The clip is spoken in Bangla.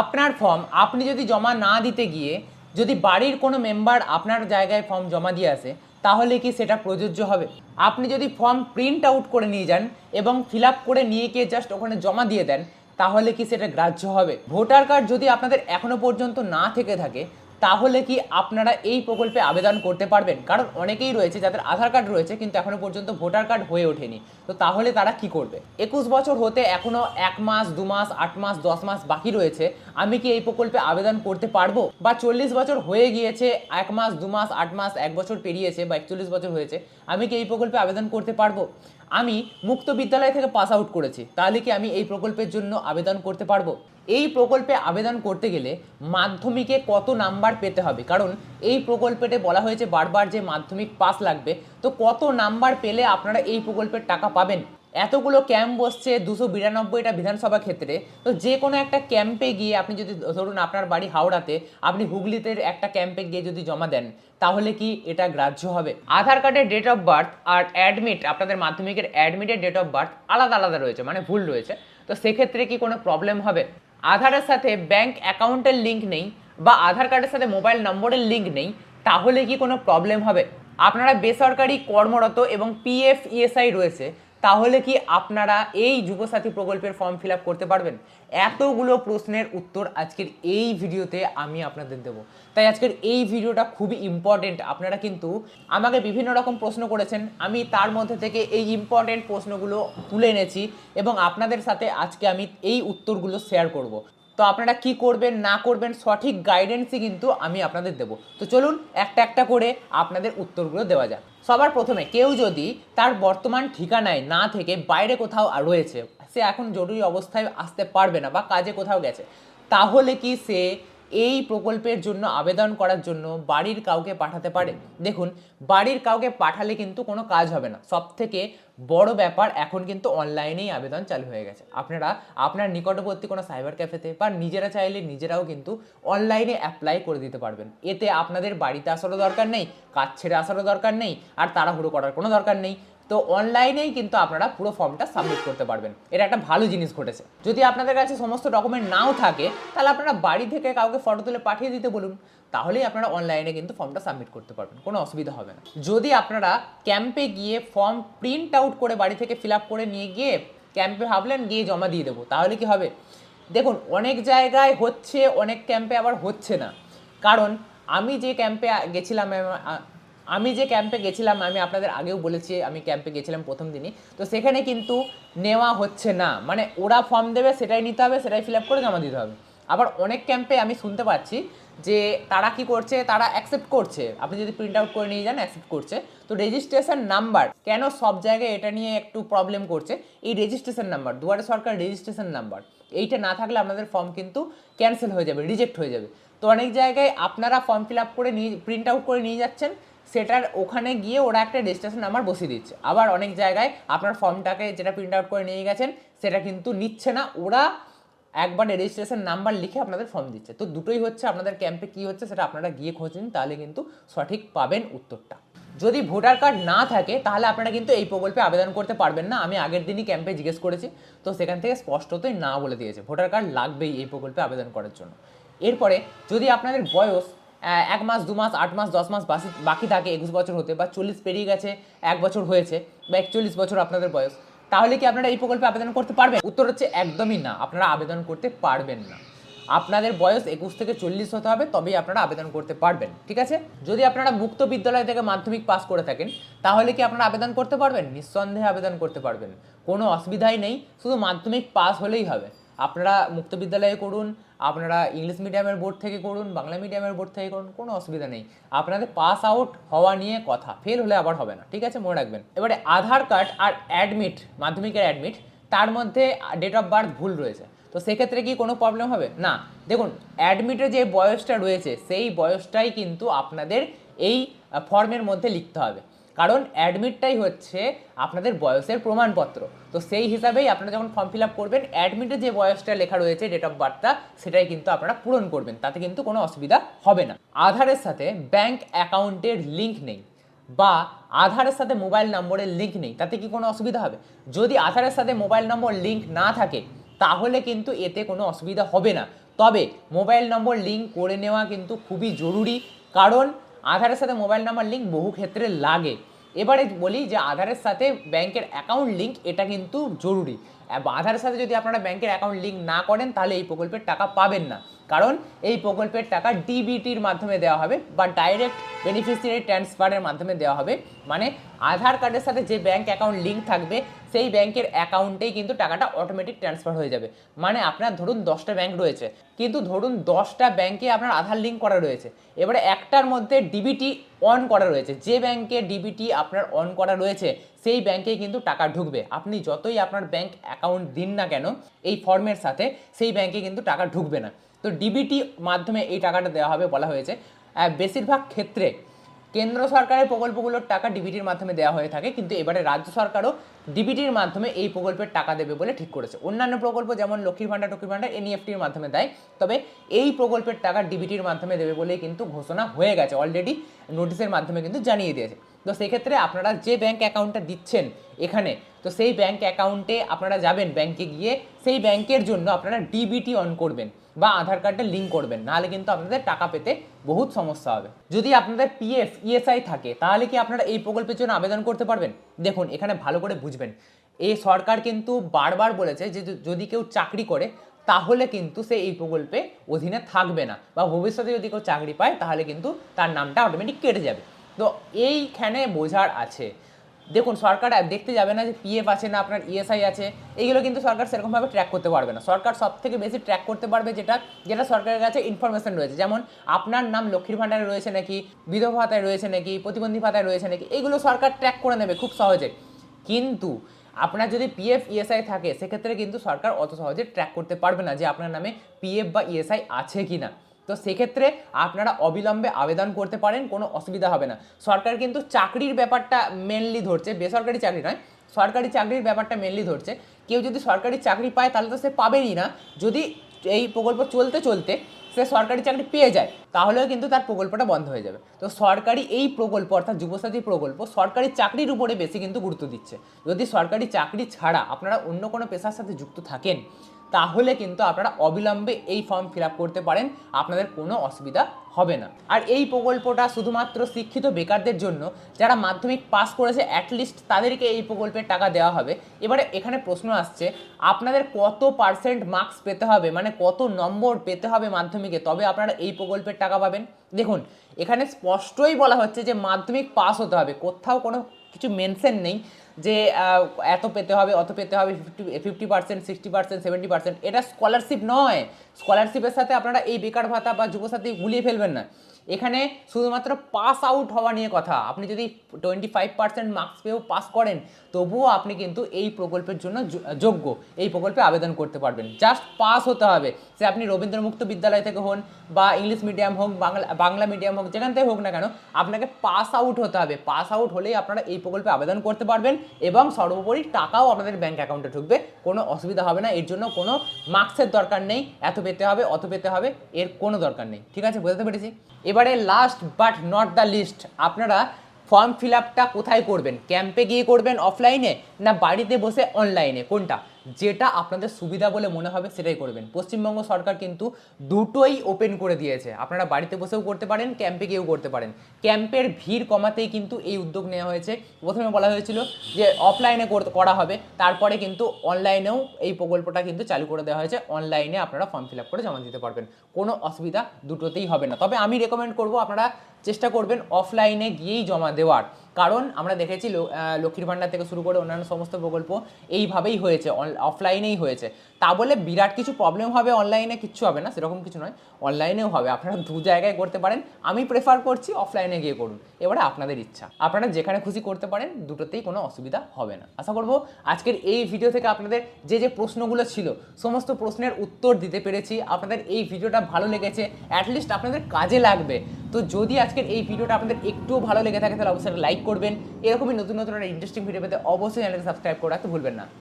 আপনার ফর্ম আপনি যদি জমা না দিতে গিয়ে যদি বাড়ির কোনো মেম্বার আপনার জায়গায় ফর্ম জমা দিয়ে আসে, তাহলে কি সেটা প্রযোজ্য হবে? আপনি যদি ফর্ম প্রিন্ট আউট করে নিয়ে যান এবং ফিল আপ করে নিয়ে গিয়ে জাস্ট ওখানে জমা দিয়ে দেন, তাহলে কি সেটা গ্রাহ্য হবে? ভোটার কার্ড যদি আপনাদের এখনো পর্যন্ত না থেকে থাকে, তাহলে কি আপনারা এই প্রকল্পে আবেদন করতে পারবেন? কারণ অনেকেই রয়েছে যাদের আধার কার্ড রয়েছে কিন্তু এখনো পর্যন্ত ভোটার কার্ড হয়ে ওঠেনি। তো তাহলে তারা কি করবে? 21 বছর হতে এখনো 1 মাস, 2 মাস, 8 মাস, 10 মাস বাকি রয়েছে। আমি কি এই প্রকল্পে আবেদন করতে পারবো? বা 40 বছর হয়ে গিয়েছে, 1 মাস, 2 মাস, 8 মাস, 1 বছর পেরিয়েছে বা 41 বছর হয়েছে, আমি কি এই প্রকল্পে আবেদন করতে পারবো? আমি মুক্ত বিদ্যালয় থেকে পাস আউট করেছি, তাহলে কি আমি এই প্রকল্পের জন্য আবেদন করতে পারবো? এই প্রকল্পে আবেদন করতে গেলে মাধ্যমিকে কত নাম্বার পেতে হবে? কারণ এই প্রকল্পেতে বলা হয়েছে বারবার যে মাধ্যমিক পাস লাগবে। তো কত নাম্বার পেলে আপনারা এই প্রকল্পের টাকা পাবেন? এতগুলো ক্যাম্প বসছে 292টা বিধানসভা ক্ষেত্রে। তো যে কোনো একটা ক্যাম্পে গিয়ে আপনি যদি ধরুন আপনার বাড়ি হাওড়াতে, আপনি হুগলিতে একটা ক্যাম্পে গিয়ে যদি জমা দেন, তাহলে কি এটা গ্রাহ্য হবে? আধার কার্ডের ডেট অফ বার্থ আর অ্যাডমিট, আপনাদের মাধ্যমিকের অ্যাডমিটের ডেট অফ বার্থ আলাদা আলাদা রয়েছে, মানে ভুল রয়েছে। তো সেক্ষেত্রে কি কোনো প্রবলেম হবে? আধারের সাথে ব্যাংক অ্যাকাউন্টের লিঙ্ক নেই বা আধার কার্ডের সাথে মোবাইল নম্বরের লিঙ্ক নেই, তাহলে কি কোনো প্রবলেম হবে? আপনারা বেসরকারি কর্মরত এবং পিএফ ইএসআই রয়েছে, তাহলে কি আপনারা এই যুবসাথী প্রকল্পের ফর্ম ফিল আপ করতে পারবেন? এতগুলো প্রশ্নের উত্তর আজকের এই ভিডিওতে আমি আপনাদের দেবো। তাই আজকের এই ভিডিওটা খুবই ইম্পর্টেন্ট। আপনারা কিন্তু আমাকে বিভিন্ন রকম প্রশ্ন করেছেন, আমি তার মধ্যে থেকে এই ইম্পর্টেন্ট প্রশ্নগুলো তুলে এনেছি এবং আপনাদের সাথে আজকে আমি এই উত্তরগুলো শেয়ার করব। তো আপনারা কি করবেন না করবেন সঠিক গাইডেন্সই কিন্তু আমি আপনাদের দেবো। তো চলুন একটা একটা করে আপনাদের উত্তরগুলো দেওয়া যাক। সবার প্রথমে, কেউ যদি তার বর্তমান ঠিকানায় না থেকে বাইরে কোথাও রয়েছে, সে এখন জরুরি অবস্থায় আসতে পারবে না বা কাজে কোথাও গেছে, তাহলে কি সে এই প্রকল্পের জন্য আবেদন করার জন্য বাড়ির কাউকে পাঠাতে পারে? দেখুন, বাড়ির কাউকে পাঠালে কিন্তু কোনো কাজ হবে না। সব থেকে বড় ব্যাপার, এখন কিন্তু অনলাইনেই আবেদন চালু হয়ে গেছে। আপনারা আপনার নিকটবর্তী কোনো সাইবার ক্যাফেতে বা নিজেরা চাইলে নিজেরাও কিন্তু অনলাইনে অ্যাপ্লাই করে দিতে পারবেন। এতে আপনাদের বাড়িতে আসারও দরকার নেই, কাজ ছেড়ে আসারও দরকার নেই, আর তাড়াহুড়ো করার কোনো দরকার নেই। তো অনলাইনেই কিন্তু আপনারা পুরো ফর্মটা সাবমিট করতে পারবেন। এটা একটা ভালো জিনিস ঘটেছে। যদি আপনাদের কাছে সমস্ত ডকুমেন্ট নাও থাকে, তাহলে আপনারা বাড়ি থেকে কাউকে ফটো তুলে পাঠিয়ে দিতে বলুন, তাহলেই আপনারা অনলাইনে কিন্তু ফর্মটা সাবমিট করতে পারবেন, কোনো অসুবিধা হবে না। যদি আপনারা ক্যাম্পে গিয়ে ফর্ম প্রিন্ট আউট করে বাড়ি থেকে ফিল আপ করে নিয়ে গিয়ে ক্যাম্পে ভাবলেন গিয়ে জমা দিয়ে দেবো, তাহলে কি হবে? দেখুন, অনেক জায়গায় হচ্ছে, অনেক ক্যাম্পে আবার হচ্ছে না। কারণ আমি যে ক্যাম্পে গেছিলাম আমি আপনাদের আগেও বলেছি, আমি ক্যাম্পে গেছিলাম প্রথম দিনই। তো সেখানে কিন্তু নেওয়া হচ্ছে না, মানে ওরা ফর্ম দেবে সেটাই নিতে হবে, সেটাই ফিল আপ করে জমা দিতে হবে। আবার অনেক ক্যাম্পে আমি শুনতে পাচ্ছি যে তারা কি করছে, তারা অ্যাকসেপ্ট করছে, আপনি যদি প্রিন্ট আউট করে নিয়ে যান অ্যাকসেপ্ট করছে। তো রেজিস্ট্রেশন নাম্বার কেন সব জায়গায় এটা নিয়ে একটু প্রবলেম করছে, এই রেজিস্ট্রেশন নাম্বার, দুয়ারে সরকার রেজিস্ট্রেশন নাম্বার, এইটা না থাকলে আপনাদের ফর্ম কিন্তু ক্যান্সেল হয়ে যাবে, রিজেক্ট হয়ে যাবে। তো অনেক জায়গায় আপনারা ফর্ম ফিল আপ করে নিয়ে প্রিন্ট আউট করে নিয়ে যাচ্ছেন, সেটার ওখানে গিয়ে ওরা একটা রেজিস্ট্রেশন নাম্বার বসিয়ে দিচ্ছে। আবার অনেক জায়গায় আপনার ফর্মটাকে যেটা প্রিন্ট আউট করে নিয়ে গেছেন সেটা কিন্তু নিচ্ছে না, ওরা একবার রেজিস্ট্রেশন নাম্বার লিখে আপনাদের ফর্ম দিচ্ছে। তো দুটোই হচ্ছে, আপনাদের ক্যাম্পে কী হচ্ছে সেটা আপনারা গিয়ে খোঁজ নিন, তাহলে কিন্তু সঠিক পাবেন উত্তরটা। যদি ভোটার কার্ড না থাকে, তাহলে আপনারা কিন্তু এই প্রকল্পে আবেদন করতে পারবেন না। আমি আগের দিনই ক্যাম্পে জিজ্ঞেস করেছি, তো সেখান থেকে স্পষ্টতই না বলে দিয়েছে, ভোটার কার্ড লাগবেই এই প্রকল্পে আবেদন করার জন্য। এরপরে, যদি আপনাদের বয়স 1 মাস, 2 মাস, 8 মাস, 10 মাস বাকি থাকে 21 বছর হতে, বা 40 পেরিয়ে গেছে, 1 বছর হয়েছে, বা 41 বছর আপনাদের বয়স, তাহলে কি আপনারা এই প্রকল্পে আবেদন করতে পারবেন? উত্তর হচ্ছে একদমই না, আপনারা আবেদন করতে পারবেন না। আপনাদের বয়স 21 থেকে 40 হতে হবে, তবেই আপনারা আবেদন করতে পারবেন, ঠিক আছে? যদি আপনারা মুক্ত বিদ্যালয় থেকে মাধ্যমিক পাস করে থাকেন, তাহলে কি আপনারা আবেদন করতে পারবেন? নিঃসন্দেহে আবেদন করতে পারবেন, কোনো অসুবিধাই নেই, শুধু মাধ্যমিক পাস হলেই হবে। আপনারা মুক্ত বিদ্যালয়ে করুন, আপনারা ইংলিশ মিডিয়ামের বোর্ড থেকে করুন, বাংলা মিডিয়ামের বোর্ড থেকে করুন, কোনো অসুবিধা নেই। আপনাদের পাস আউট হওয়া নিয়ে কথা, ফেল হলে আবার হবে না, ঠিক আছে? মনে রাখবেন। এবারে আধার কার্ড আর অ্যাডমিট, মাধ্যমিকের অ্যাডমিট, তার মধ্যে ডেট অফ বার্থ ভুল রয়েছে। তো সেক্ষেত্রে কি কোনো প্রবলেম হবে? না। দেখুন, অ্যাডমিটে যে বয়সটা রয়েছে সেই বয়সটাই কিন্তু আপনাদের এই ফর্মের মধ্যে লিখতে হবে, কারণ অ্যাডমিটটাই হচ্ছে আপনাদের বয়সের প্রমাণপত্র। তো সেই হিসাবেই আপনারা যখন ফর্ম ফিল আপ করবেন, অ্যাডমিটে যে বয়সটা লেখা রয়েছে ডেট অফ বার্থটা, সেটাই কিন্তু আপনারা পূরণ করবেন, তাতে কিন্তু কোনো অসুবিধা হবে না। আধারের সাথে ব্যাংক অ্যাকাউন্টের লিঙ্ক নেই বা আধারের সাথে মোবাইল নম্বরের লিঙ্ক নেই, তাতে কি কোনো অসুবিধা হবে? যদি আধারের সাথে মোবাইল নম্বর লিঙ্ক না থাকে, তাহলে কিন্তু এতে কোনো অসুবিধা হবে না। তবে মোবাইল নম্বর লিঙ্ক করে নেওয়া কিন্তু খুবই জরুরি, কারণ আধারের সাথে মোবাইল নাম্বার লিঙ্ক বহু ক্ষেত্রে লাগে। এবারে বলি যে আধারের সাথে ব্যাংকের অ্যাকাউন্ট লিঙ্ক এটা কিন্তু জরুরি। আধারের সাথে যদি আপনারা ব্যাংকের অ্যাকাউন্ট লিঙ্ক না করেন তাহলে এই প্রকল্পের টাকা পাবেন না, কারণ এই প্রকল্পের টাকা ডিবিটির মাধ্যমে দেওয়া হবে বা ডাইরেক্ট বেনিফিশিয়ারি ট্রান্সফারের মাধ্যমে দেওয়া হবে। মানে আধার কার্ডের সাথে যে ব্যাংক অ্যাকাউন্ট লিঙ্ক থাকবে সেই ব্যাংকের অ্যাকাউন্টেই কিন্তু টাকাটা অটোমেটিক ট্রান্সফার হয়ে যাবে। মানে আপনার ধরুন 10টা ব্যাংক রয়েছে, কিন্তু ধরুন 10টা ব্যাংকে আপনার আধার লিঙ্ক করা রয়েছে, এবারে একটার মধ্যে ডিবিটি অন করা রয়েছে, যে ব্যাংকে ডিবিটি আপনার অন করা রয়েছে সেই ব্যাংকে কিন্তু টাকা ঢুকবে। আপনি যতই আপনার ব্যাংক অ্যাকাউন্ট দিন না কেন এই ফর্মের সাথে, সেই ব্যাংকে কিন্তু টাকা ঢুকবে না। তো ডিবিটি মাধ্যমে এই টাকাটা দেওয়া হবে বলা হয়েছে। বেশিরভাগ ক্ষেত্রে কেন্দ্র সরকারের প্রকল্পগুলোর টাকা ডিবিটির মাধ্যমে দেওয়া হয়ে থাকে, কিন্তু এবারে রাজ্য সরকারও ডিবিটির মাধ্যমে এই প্রকল্পের টাকা দেবে বলে ঠিক করেছে। অন্যান্য প্রকল্প যেমন লক্ষ্মীর ভাণ্ডার এনইএফটির মাধ্যমে দেয়, তবে এই প্রকল্পের টাকা ডিবিটির মাধ্যমে দেবে বলেই কিন্তু ঘোষণা হয়ে গেছে, অলরেডি নোটিশের মাধ্যমে কিন্তু জানিয়ে দিয়েছে। তো সেক্ষেত্রে আপনারা যে ব্যাংক অ্যাকাউন্টটা দিচ্ছেন এখানে, তো সেই ব্যাংক অ্যাকাউন্টে আপনারা যাবেন, ব্যাংকে গিয়ে সেই ব্যাংকের জন্য আপনারা ডিবিটি অন করবেন বা আধার কার্ডটা লিঙ্ক করবেন, নাহলে কিন্তু আপনাদের টাকা পেতে বহুত সমস্যা হবে। যদি আপনাদের পিএফ ইএসআই থাকে তাহলে কি আপনারা এই প্রকল্পের জন্য আবেদন করতে পারবেন? দেখুন এখানে ভালো করে বুঝবেন, এই সরকার কিন্তু বারবার বলেছে যে যদি কেউ চাকরি করে তাহলে কিন্তু সে এই প্রকল্পে অধীনে থাকবে না, বা ভবিষ্যতে যদি কেউ চাকরি পায় তাহলে কিন্তু তার নামটা অটোমেটিক কেটে যাবে। তো এইখানে বোঝার আছে, দেখুন সরকার দেখতে যাবে না যে পিএফ আছে না আপনার ইএসআই আছে, এইগুলো কিন্তু সরকার সেরকমভাবে ট্র্যাক করতে পারবে না। সরকার সব থেকে বেশি ট্র্যাক করতে পারবে যেটা সরকারের কাছে ইনফরমেশন রয়েছে, যেমন আপনার নাম লক্ষ্মীর ভাণ্ডারে রয়েছে নাকি, বিধবা ভাতায় রয়েছে নাকি, প্রতিবন্ধী ভাতায় রয়েছে নাকি, এগুলো সরকার ট্র্যাক করে নেবে খুব সহজে। কিন্তু আপনার যদি পিএফ ইএসআই থাকে সেক্ষেত্রে কিন্তু সরকার অত সহজে ট্র্যাক করতে পারবে না যে আপনার নামে পিএফ বা ইএসআই আছে কি না। তো সেক্ষেত্রে আপনারা অবিলম্বে আবেদন করতে পারেন, কোনো অসুবিধা হবে না। সরকার কিন্তু চাকরির ব্যাপারটা মেনলি ধরছে, বেসরকারি চাকরি নয়, সরকারি চাকরির ব্যাপারটা মেনলি ধরছে। কেউ যদি সরকারি চাকরি পায় তাহলে তো সে পাবেনই না, যদি এই প্রকল্প চলতে চলতে সে সরকারি চাকরি পেয়ে যায় তাহলেও কিন্তু তার প্রকল্পটা বন্ধ হয়ে যাবে। তো সরকারি এই প্রকল্প অর্থাৎ যুবসাথী প্রকল্প সরকারি চাকরির উপরে বেশি কিন্তু গুরুত্ব দিচ্ছে। যদি সরকারি চাকরি ছাড়া আপনারা অন্য কোনো পেশার সাথে যুক্ত থাকেন তাহলে কিন্তু আপনারা অবিলম্বে এই ফর্ম ফিল আপ করতে পারেন, আপনাদের কোনো অসুবিধা হবে না। আর এই প্রকল্পটা শুধুমাত্র শিক্ষিত বেকারদের জন্য, যারা মাধ্যমিক পাস করেছে অ্যাটলিস্ট তাদেরকে এই প্রকল্পের টাকা দেওয়া হবে। এবারে এখানে প্রশ্ন আসছে আপনাদের কত পার্সেন্ট মার্কস পেতে হবে, মানে কত নম্বর পেতে হবে মাধ্যমিকে, তবে আপনারা এই প্রকল্পের টাকা পাবেন। দেখুন এখানে স্পষ্টই বলা হচ্ছে যে মাধ্যমিক পাস হতে হবে, কোথাও কোনো কিছু মেনশন নেই যে এত পেতে হবে অত পেতে হবে, 50%, 60%, 70%। এটা স্কলারশিপ নয়, স্কলারশিপের সাথে আপনারা এই বেকার ভাতা বা যুবসাথী গুলিয়ে ফেলবেন না। এখানে শুধুমাত্র পাস আউট হওয়া নিয়ে কথা। আপনি যদি 25% মার্কস পেয়েও পাস করেন তবুও আপনি কিন্তু এই প্রকল্পের জন্য যোগ্য, এই প্রকল্পে আবেদন করতে পারবেন। জাস্ট পাস হতে হবে, সে আপনি রবীন্দ্রমুক্ত বিদ্যালয় থেকে হন বা ইংলিশ মিডিয়াম হোক, বাংলা মিডিয়াম হোক, যেখান থেকে হোক না কেন আপনাকে পাস আউট হতে হবে। পাস আউট হলেই আপনারা এই প্রকল্পে আবেদন করতে পারবেন এবং সর্বোপরি টাকাও আপনাদের ব্যাঙ্ক অ্যাকাউন্টে ঢুকবে, কোনো অসুবিধা হবে না। এর জন্য কোনো মার্কসের দরকার নেই, এত পেতে হবে অত পেতে হবে, এর কোনো দরকার নেই। ঠিক আছে, বুঝতে পেরেছি। এবারে last but not the least, আপনারা ফর্ম ফিল আপটা কোথায় করবেন? ক্যাম্পে গিয়ে করবেন অফলাইনে, না বাড়িতে বসে অনলাইনে? কোনটা যেটা আপনাদের সুবিধা বলে মনে হবে সেটাই করবেন। পশ্চিমবঙ্গ সরকার কিন্তু দুটোই ওপেন করে দিয়েছে, আপনারা বাড়িতে বসেও করতে পারেন, ক্যাম্পে গিয়েও করতে পারেন। ক্যাম্পের ভিড় কমাতেই কিন্তু এই উদ্যোগ নেওয়া হয়েছে। প্রথমে বলা হয়েছিল যে অফলাইনে করা হবে, তারপরে কিন্তু অনলাইনেও এই প্রকল্পটা কিন্তু চালু করে দেওয়া হয়েছে। অনলাইনে আপনারা ফর্ম ফিল আপ করে জমা দিতে পারবেন, কোনো অসুবিধা দুটোতেই হবে না। তবে আমি রেকমেন্ড করব আপনারা চেষ্টা করবেন অফলাইনে গিয়েই জমা দেওয়ার, কারণ আমরা দেখেছি লক্ষ্মীর ভাণ্ডার থেকে শুরু করে অন্যান্য সমস্ত প্রকল্প এইভাবেই হয়েছে, অফলাইনেই হয়েছে। তা বলে বিরাট কিছু প্রবলেম হবে অনলাইনে, কিচ্ছু হবে না, সেরকম কিছু নয়, অনলাইনেও হবে। আপনারা দু জায়গায় করতে পারেন, আমি প্রেফার করছি অফলাইনে গিয়ে করুন। এবারে আপনাদের ইচ্ছা, আপনারা যেখানে খুশি করতে পারেন, দুটোতেই কোনো অসুবিধা হবে না। আশা করব আজকের এই ভিডিও থেকে আপনাদের যে প্রশ্নগুলো ছিল সমস্ত প্রশ্নের উত্তর দিতে পেরেছি। আপনাদের এই ভিডিওটা ভালো লেগেছে, অ্যাটলিস্ট আপনাদের কাজে লাগবে। তো যদি আজকের এই ভিডিওটা আপনাদের একটুও ভালো লেগে থাকে তাহলে অবশ্যই লাইক করবেন। এরকমই নতুন নতুন ইন্টারেস্টিং ভিডিও পেতে অবশ্যই চ্যানেলকে সাবস্ক্রাইব করে রাখতে ভুলবেন না।